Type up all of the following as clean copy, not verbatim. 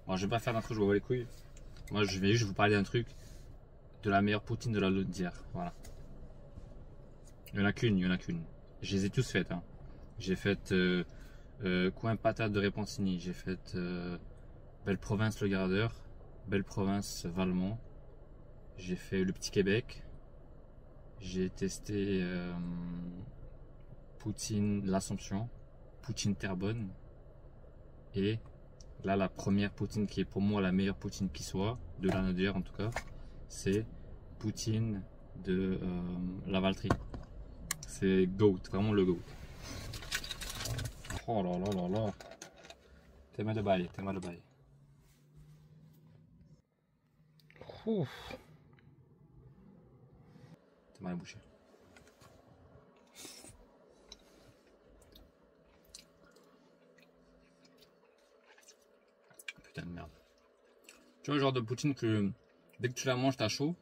Bon, je vais pas faire d'un truc, je m'en bats les couilles. Moi, je vais juste vous parler d'un truc, de la meilleure poutine de la d'hier. Voilà. Il y en a qu'une, il y en a qu'une. Je les ai tous faites. Hein. J'ai fait coin patate de Repentigny. J'ai fait Belle Province Le Gardeur, Belle Province Valmont. J'ai fait le Petit Québec. J'ai testé Poutine l'Assomption, Poutine Terrebonne. Et là, la première poutine qui est pour moi la meilleure poutine qui soit, de l'année d'hier en tout cas, c'est poutine de la Valtrie. C'est GOAT, vraiment le GOAT. Oh là là là là. T'es mal de bail, t'es mal de bail. Ouf. T'es mal bouché. Putain de merde. Tu vois le genre de poutine que dès que tu la manges, t'as chaud.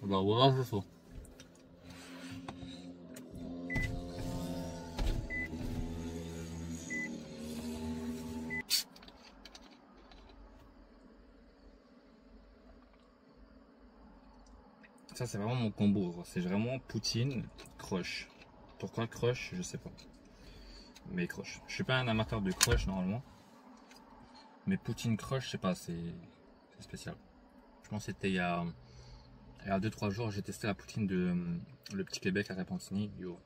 Bah voilà, c'est ça. Ça, c'est vraiment mon combo. C'est vraiment poutine, crush. Pourquoi crush, je sais pas. Mais crush. Je suis pas un amateur de crush normalement. Mais poutine crush, je sais pas, c'est spécial. Je pense que c'était il y a 2-3 jours, j'ai testé la poutine de le Petit Québec à Repentigny. Yo.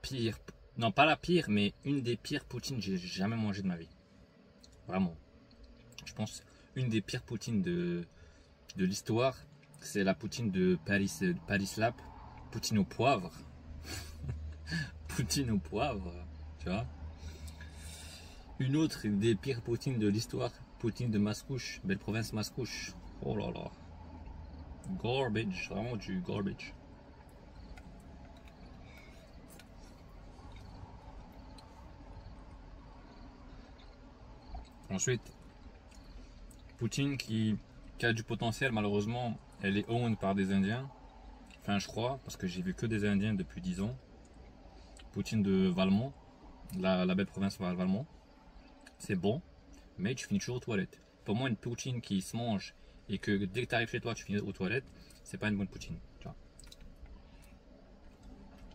Pire. Non, pas la pire, mais une des pires poutines que j'ai jamais mangé de ma vie. Vraiment. Je pense une des pires poutines de l'histoire, c'est la poutine de Paris Lap. Poutine au poivre. Poutine au poivre, tu vois. Une autre des pires poutines de l'histoire, poutine de Mascouche, Belle Province Mascouche. Oh là là. Garbage, vraiment du garbage. Ensuite, poutine qui a du potentiel, malheureusement, elle est owned par des Indiens. Enfin, je crois, parce que j'ai vu que des Indiens depuis 10 ans. Poutine de Valmont, la belle province Valmont. C'est bon, mais tu finis toujours aux toilettes. Pour moi, une poutine qui se mange et que dès que tu arrives chez toi, tu finis aux toilettes, c'est pas une bonne poutine. Tu vois.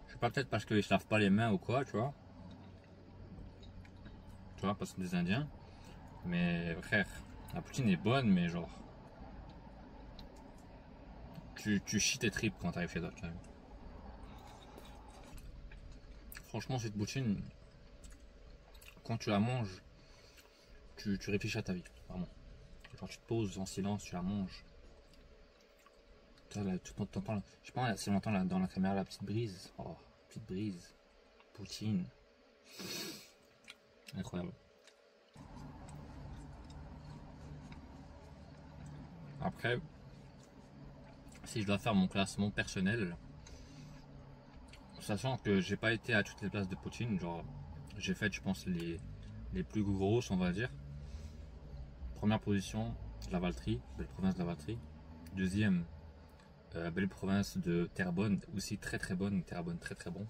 Je sais pas, peut-être parce qu'ils se lavent pas les mains ou quoi, tu vois. Tu vois, parce que c'est des Indiens. Mais frère, la poutine est bonne, mais genre. Tu chies tes tripes quand t'arrives chez toi. Tu vois. Franchement, cette poutine, quand tu la manges, tu réfléchis à ta vie, vraiment. Genre, tu te poses en silence, tu la manges. Tu t'entends, je sais pas si on entend dans la caméra la petite brise. Oh, petite brise. Poutine. Incroyable. Après, si je dois faire mon classement personnel, sachant que j'ai pas été à toutes les places de poutine, genre j'ai fait je pense les plus grosses on va dire. Première position, la Valtrie, belle province de la Valtrie. Deuxième, belle province de Terrebonne, aussi très très bonne, Terrebonne très très bon.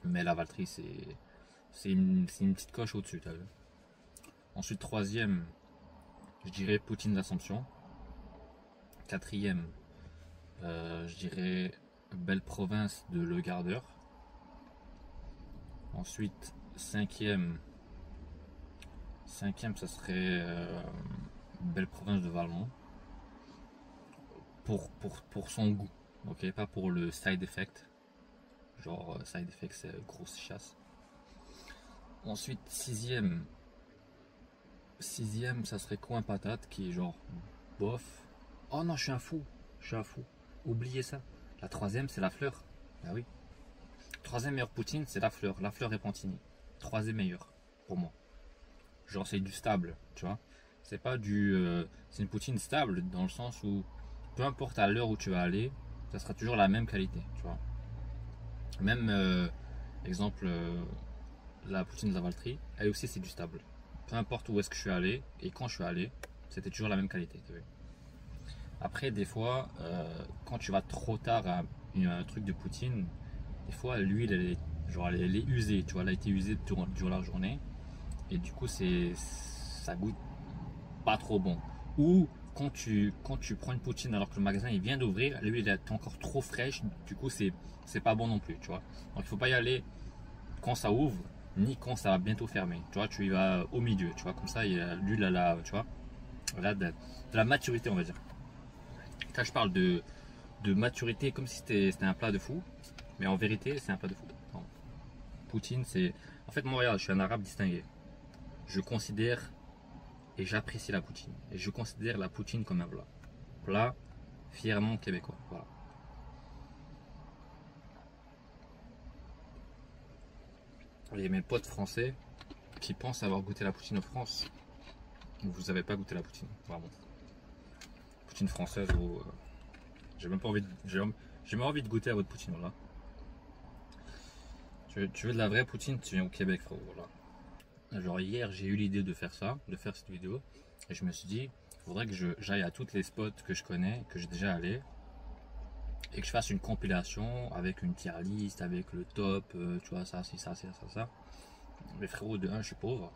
Mais la Valtrie c'est une petite coche au-dessus, t'as vu. Ensuite troisième, je dirais Poutine d'Assomption. Quatrième, je dirais belle province de Le Gardeur. Ensuite cinquième, ça serait belle province de Valmont. Pour son goût, ok, pas pour le side effect. Genre side effect c'est grosse chasse. Ensuite sixième ça serait coin patate qui est genre bof. Oh non, je suis un fou, oubliez ça. La troisième c'est la fleur. Ah oui. Troisième meilleure poutine c'est la fleur Repentigny. Troisième meilleure pour moi. Genre c'est du stable, tu vois. C'est pas c'est une poutine stable dans le sens où peu importe à l'heure où tu vas aller, ça sera toujours la même qualité, tu vois. Même exemple la poutine de la Valtrie, elle aussi c'est du stable. Peu importe où est-ce que je suis allé et quand je suis allé, c'était toujours la même qualité. Après des fois, quand tu vas trop tard à un truc de poutine, des fois l'huile Genre elle est usée, tu vois, elle a été usée durant la journée. Et du coup, ça goûte pas trop bon. Ou quand tu prends une poutine alors que le magasin il vient d'ouvrir, lui il est encore trop fraîche, du coup c'est pas bon non plus, tu vois. Donc il faut pas y aller quand ça ouvre, ni quand ça va bientôt fermer. Tu vois, tu y vas au milieu, tu vois, comme ça l'huile tu vois, là de la maturité on va dire. Là je parle de maturité comme si c'était un plat de fou, mais en vérité c'est un plat de fou. Non. Poutine c'est. En fait moi regarde, je suis un arabe distingué. Je considère et j'apprécie la poutine. Et je considère la poutine comme un plat. Plat fièrement québécois. Voilà. Et mes potes français qui pensent avoir goûté la poutine en France, vous n'avez pas goûté la poutine, vraiment. Poutine française, j'ai même pas envie de, j'ai même envie de goûter à votre poutine, voilà. Tu veux de la vraie poutine, tu viens au Québec, frérot, voilà. Genre hier, j'ai eu l'idée de faire ça, de faire cette vidéo, et je me suis dit, il faudrait que j'aille à tous les spots que je connais, que j'ai déjà allé, et que je fasse une compilation avec une tier list, avec le top, tu vois, ça, ça. Mais frérot, de un, je suis pauvre.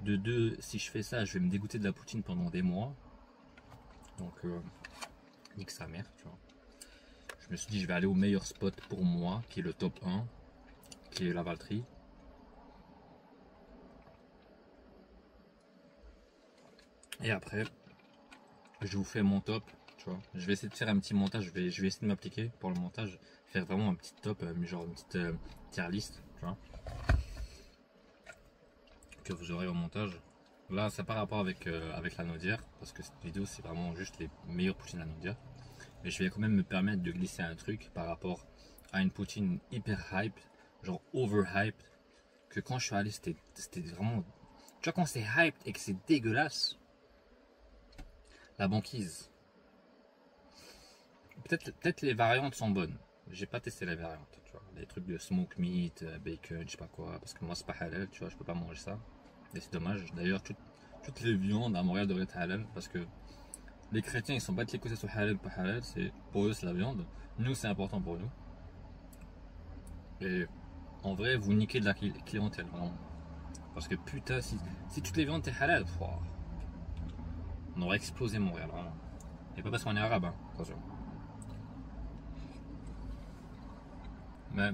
De deux, si je fais ça, je vais me dégoûter de la poutine pendant des mois. Donc, nique sa mère, tu vois. Je me suis dit, je vais aller au meilleur spot pour moi, qui est le top 1, qui est la Valtrie. Et après, je vous fais mon top, tu vois. Je vais essayer de faire un petit montage, je vais essayer de m'appliquer pour le montage, faire vraiment un petit top, genre une petite tier list, tu vois, que vous aurez au montage. Là, ça n'a pas rapport avec la Naudière, parce que cette vidéo, c'est vraiment juste les meilleures poutines à Naudière. Mais je vais quand même me permettre de glisser un truc par rapport à une poutine hyper hype, genre overhyped, que quand je suis allé, c'était vraiment. Tu vois, quand c'est hyped et que c'est dégueulasse, la banquise. Peut-être les variantes sont bonnes. J'ai pas testé les variantes, tu vois. Les trucs de smoke meat, bacon, je sais pas quoi, parce que moi c'est pas halal, tu vois, je peux pas manger ça. Et c'est dommage. D'ailleurs, toutes les viandes à Montréal devraient être halal, parce que les chrétiens ils sont battent les côtés sur halal ou pas halal, pour eux c'est la viande. Nous c'est important pour nous. Et en vrai, vous niquez de la clientèle, vraiment. Parce que putain, si toutes les viandes étaient halal, on aurait explosé Montréal, vraiment. Et pas parce qu'on est arabe, hein, attention. Mais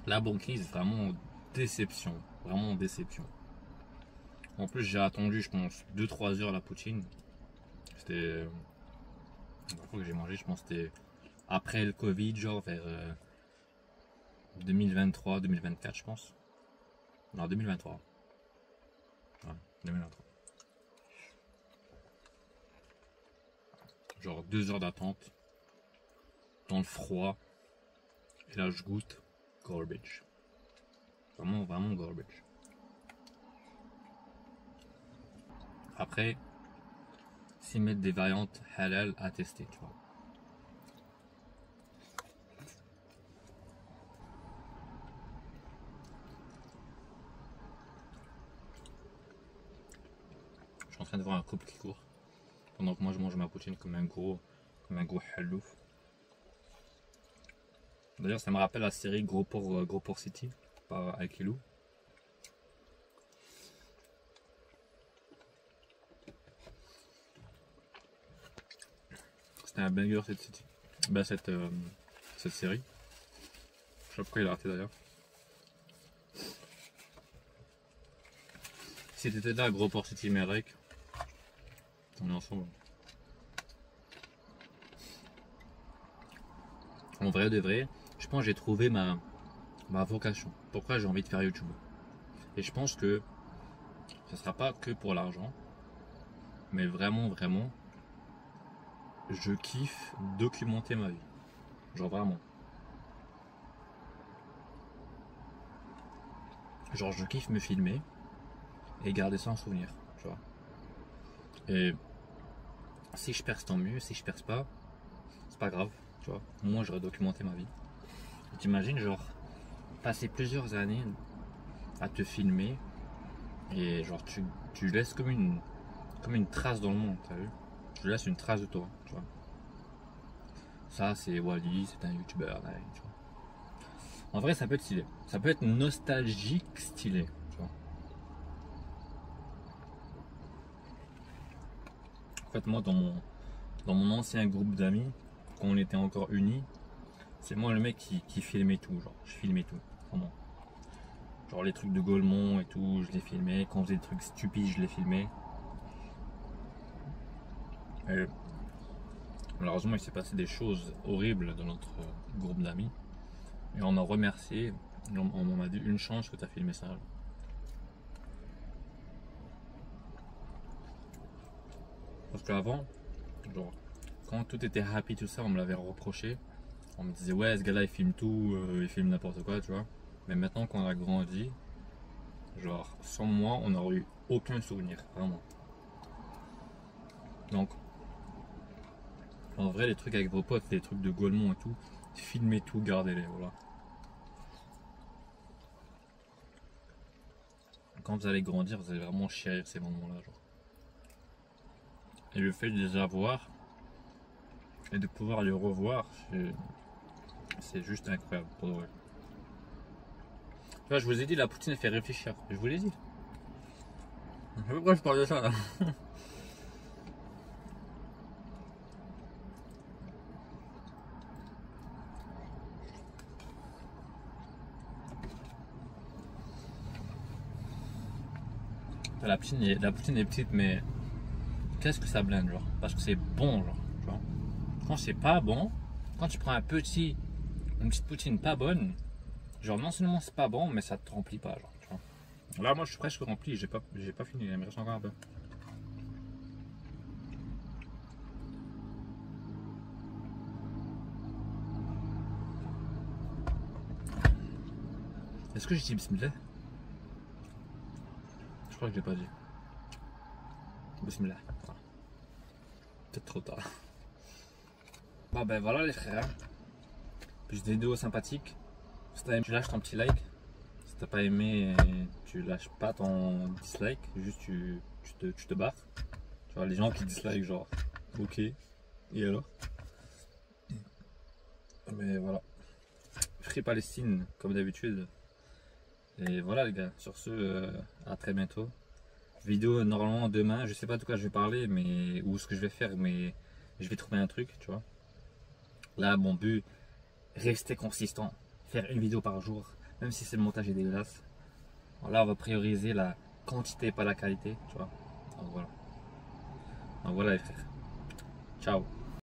la banquise, vraiment déception. Vraiment déception. En plus, j'ai attendu, je pense, 2-3 heures la poutine. C'était. La fois que j'ai mangé, je pense que c'était après le Covid, genre vers 2023-2024, je pense. Non, 2023. Ouais, 2023. Genre 2 heures d'attente. Dans le froid. Et là, je goûte. Garbage. Vraiment, vraiment garbage. Après, s'ils mettent des variantes halal à tester, tu vois. Je suis en train de voir un couple qui court. Pendant que moi je mange ma poutine comme un gros halouf. D'ailleurs, ça me rappelle la série Gros Port City par Aikilou. C'était un banger cette city. Ben, cette série. Je sais pas pourquoi il a arrêté d'ailleurs. Si t'étais là, Gros Port City Merek, on est ensemble. En vrai de vrai, je pense que j'ai trouvé ma vocation. Pourquoi j'ai envie de faire YouTube. Et je pense que ce sera pas que pour l'argent, mais vraiment, vraiment, je kiffe documenter ma vie. Genre vraiment. Genre je kiffe me filmer et garder ça en souvenir, tu vois. Et si je perce tant mieux, si je perce pas, c'est pas grave, tu vois. Moi j'aurais documenté ma vie. T'imagines genre passer plusieurs années à te filmer et genre tu laisses comme une trace dans le monde, t'as vu. Tu laisses une trace de toi, tu vois. Ça c'est Wally, c'est un youtubeur, tu vois. En vrai, ça peut être stylé. Ça peut être nostalgique stylé. Tu vois. En fait, moi, dans mon ancien groupe d'amis, quand on était encore unis, c'est moi le mec qui filmait tout. Genre, je filmais tout. Vraiment. Genre les trucs de Gaulmont et tout, je les filmais. Quand on faisait des trucs stupides, je les filmais. Et malheureusement, il s'est passé des choses horribles dans notre groupe d'amis. Et on m'a remercié. On m'a dit une chance que tu as filmé ça. Parce qu'avant, genre, quand tout était happy, tout ça, on me l'avait reproché. On me disait, ouais, ce gars-là, il filme tout, il filme n'importe quoi, tu vois. Mais maintenant qu'on a grandi, genre, sans moi, on n'aurait eu aucun souvenir, vraiment. Donc, en vrai, les trucs avec vos potes, les trucs de Gaulmont et tout, filmez tout, gardez-les, voilà. Quand vous allez grandir, vous allez vraiment chérir ces moments-là, genre. Et le fait de les avoir et de pouvoir les revoir, c'est juste incroyable pour de vrai. Tu vois, je vous ai dit, la poutine elle fait réfléchir. Je vous l'ai dit. Je sais pas pourquoi je parle de ça là. La poutine est petite, mais qu'est-ce que ça blinde, genre. Parce que c'est bon, genre. Tu vois. Quand c'est pas bon, quand tu prends une petite poutine pas bonne, genre non seulement c'est pas bon, mais ça te remplit pas, genre. Tu vois. Là, moi, je suis presque rempli. J'ai pas fini. Il me reste encore un peu. Est-ce que j'ai dit bismillah? Je crois que je l'ai pas dit. Bismillah. Voilà. Peut-être trop tard. Bon ben voilà les frères. Plus de vidéos sympathiques. Si t'as aimé, tu lâches ton petit like. Si t'as pas aimé, tu lâches pas ton dislike. Juste tu te barres. Tu vois les gens qui dislike genre ok. Et alors? Mais voilà. Free Palestine comme d'habitude. Et voilà les gars. Sur ce, à très bientôt. Vidéo normalement demain. Je sais pas de quoi je vais parler, mais ou ce que je vais faire, mais je vais trouver un truc, tu vois. Là, mon but, rester consistant, faire une vidéo par jour, même si c'est le montage est dégueulasse. Là, on va prioriser la quantité, pas la qualité, tu vois. Donc voilà. Donc voilà les frères. Ciao.